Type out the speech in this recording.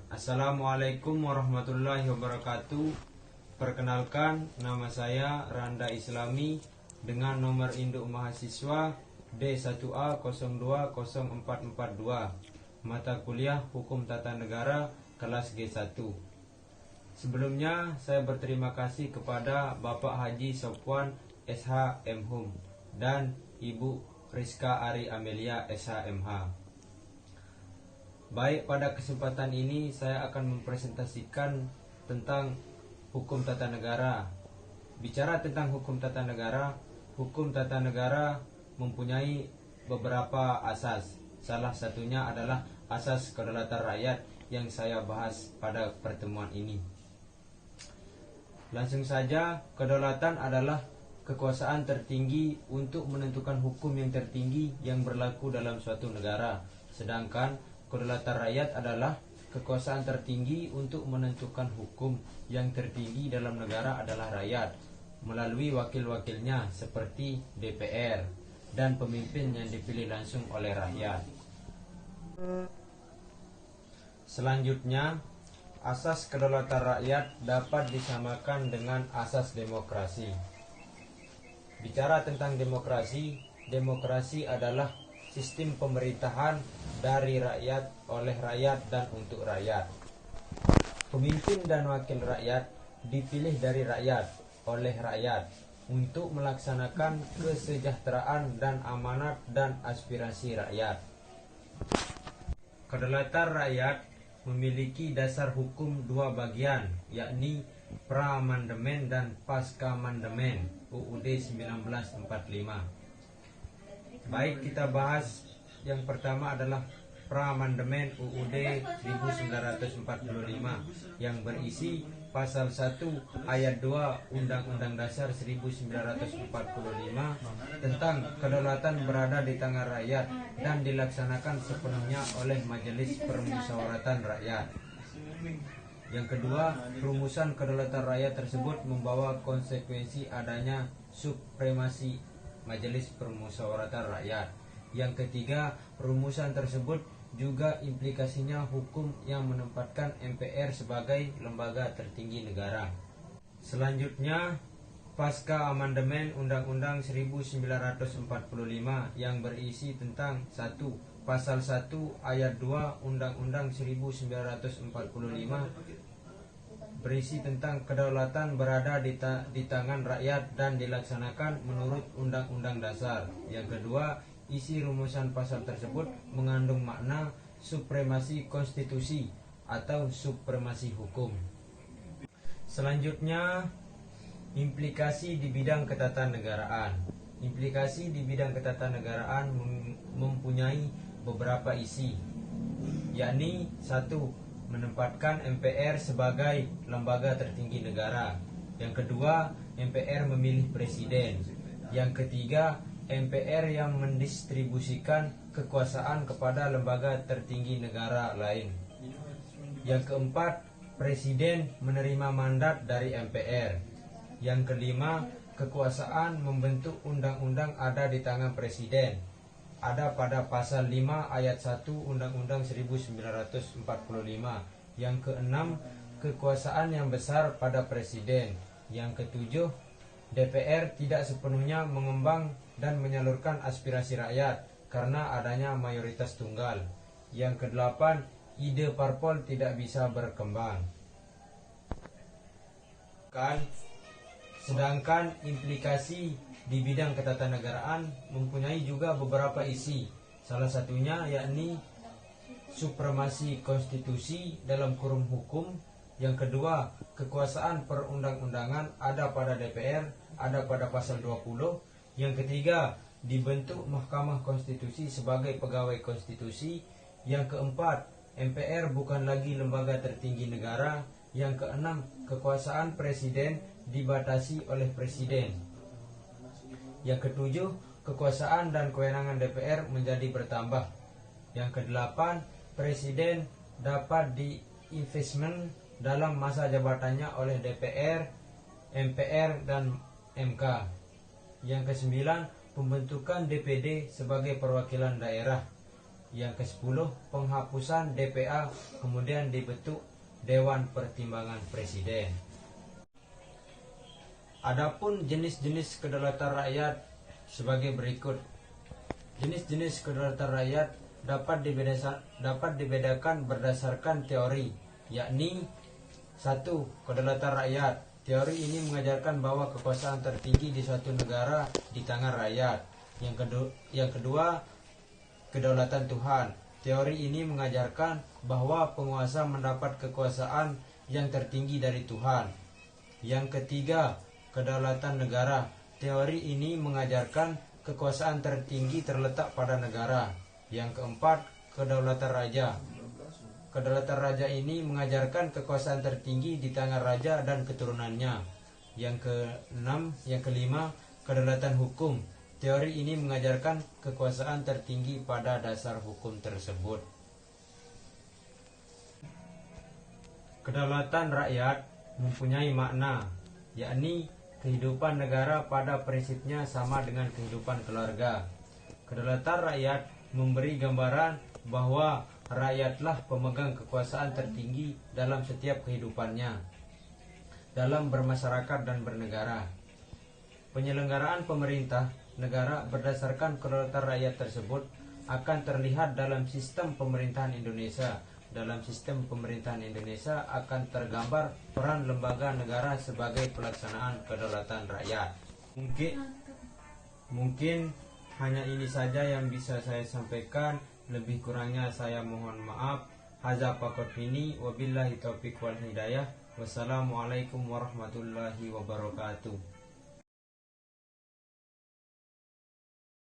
Assalamualaikum warahmatullahi wabarakatuh. Perkenalkan, nama saya Randa Islami dengan nomor induk mahasiswa D1A020442, mata kuliah Hukum Tata Negara kelas G1. Sebelumnya saya berterima kasih kepada Bapak Haji Sopwan SH MHum dan Ibu Rizka Ari Amelia SH MH. Baik, pada kesempatan ini saya akan mempresentasikan tentang hukum tata negara. Bicara tentang hukum tata negara mempunyai beberapa asas. Salah satunya adalah asas kedaulatan rakyat yang saya bahas pada pertemuan ini. Langsung saja, kedaulatan adalah kekuasaan tertinggi untuk menentukan hukum yang tertinggi yang berlaku dalam suatu negara. Sedangkan kedaulatan rakyat adalah kekuasaan tertinggi untuk menentukan hukum yang tertinggi dalam negara adalah rakyat melalui wakil-wakilnya seperti DPR dan pemimpin yang dipilih langsung oleh rakyat. Selanjutnya, asas kedaulatan rakyat dapat disamakan dengan asas demokrasi. Bicara tentang demokrasi, demokrasi adalah sistem pemerintahan dari rakyat, oleh rakyat, dan untuk rakyat. Pemimpin dan wakil rakyat dipilih dari rakyat, oleh rakyat, untuk melaksanakan kesejahteraan dan amanat dan aspirasi rakyat. Kedaulatan rakyat memiliki dasar hukum dua bagian, yakni pra-amandemen dan pasca-amandemen UUD 1945. Baik, kita bahas yang pertama adalah pra-amandemen UUD 1945 yang berisi pasal 1 ayat 2 Undang-Undang Dasar 1945 tentang kedaulatan berada di tangan rakyat dan dilaksanakan sepenuhnya oleh Majelis Permusyawaratan Rakyat. Yang kedua, rumusan kedaulatan rakyat tersebut membawa konsekuensi adanya supremasi Majelis Permusyawaratan Rakyat. Yang ketiga, rumusan tersebut juga implikasinya hukum yang menempatkan MPR sebagai lembaga tertinggi negara. Selanjutnya, pasca amandemen Undang-Undang 1945 yang berisi tentang 1. Pasal 1 ayat 2 Undang-Undang 1945 berisi tentang kedaulatan berada di tangan rakyat dan dilaksanakan menurut Undang-Undang Dasar. Yang kedua, isi rumusan pasal tersebut mengandung makna supremasi konstitusi atau supremasi hukum. Selanjutnya, implikasi di bidang ketatanegaraan. Implikasi di bidang ketatanegaraan mempunyai beberapa isi, yakni 1. Menempatkan MPR sebagai lembaga tertinggi negara. Yang kedua, MPR memilih presiden. Yang ketiga, MPR yang mendistribusikan kekuasaan kepada lembaga tertinggi negara lain. Yang keempat, presiden menerima mandat dari MPR. Yang kelima, kekuasaan membentuk undang-undang ada di tangan presiden. Ada pada pasal 5 ayat 1 Undang-Undang 1945. Yang keenam, kekuasaan yang besar pada presiden. Yang ketujuh, DPR tidak sepenuhnya mengembang dan menyalurkan aspirasi rakyat karena adanya mayoritas tunggal. Yang kedelapan, ide parpol tidak bisa berkembang. Sedangkan implikasi di bidang ketatanegaraan mempunyai juga beberapa isi. Salah satunya yakni supremasi konstitusi dalam kurung hukum. Yang kedua, kekuasaan perundang-undangan ada pada DPR, ada pada pasal 20. Yang ketiga, dibentuk Mahkamah Konstitusi sebagai pegawai konstitusi. Yang keempat, MPR bukan lagi lembaga tertinggi negara. Yang keenam, kekuasaan presiden dibatasi oleh presiden. Yang ketujuh, kekuasaan dan kewenangan DPR menjadi bertambah. Yang kedelapan, presiden dapat di-investment dalam masa jabatannya oleh DPR, MPR, dan MK. Yang kesembilan, pembentukan DPD sebagai perwakilan daerah. Yang ke-10, penghapusan DPA, kemudian dibentuk Dewan Pertimbangan Presiden. Adapun jenis-jenis kedaulatan rakyat sebagai berikut. Jenis-jenis kedaulatan rakyat dapat dibedakan berdasarkan teori, yakni 1. Kedaulatan rakyat. Teori ini mengajarkan bahwa kekuasaan tertinggi di suatu negara di tangan rakyat. Yang kedua, kedaulatan Tuhan. Teori ini mengajarkan bahwa penguasa mendapat kekuasaan yang tertinggi dari Tuhan. Yang ketiga, kedaulatan negara. Teori ini mengajarkan kekuasaan tertinggi terletak pada negara. Yang keempat, kedaulatan raja. Kedaulatan raja ini mengajarkan kekuasaan tertinggi di tangan raja dan keturunannya. Yang kelima, kedaulatan hukum. Teori ini mengajarkan kekuasaan tertinggi pada dasar hukum tersebut. Kedaulatan rakyat mempunyai makna, yakni kehidupan negara pada prinsipnya sama dengan kehidupan keluarga. Kedaulatan rakyat memberi gambaran bahwa rakyatlah pemegang kekuasaan tertinggi dalam setiap kehidupannya, dalam bermasyarakat dan bernegara. Penyelenggaraan pemerintah negara berdasarkan kedaulatan rakyat tersebut akan terlihat dalam sistem pemerintahan Indonesia. Dalam sistem pemerintahan Indonesia akan tergambar peran lembaga negara sebagai pelaksanaan kedaulatan rakyat. Mungkin hanya ini saja yang bisa saya sampaikan. Lebih kurangnya saya mohon maaf. Hadza faqat minni wabillahi taufiq wal hidayah. Wassalamualaikum warahmatullahi wabarakatuh.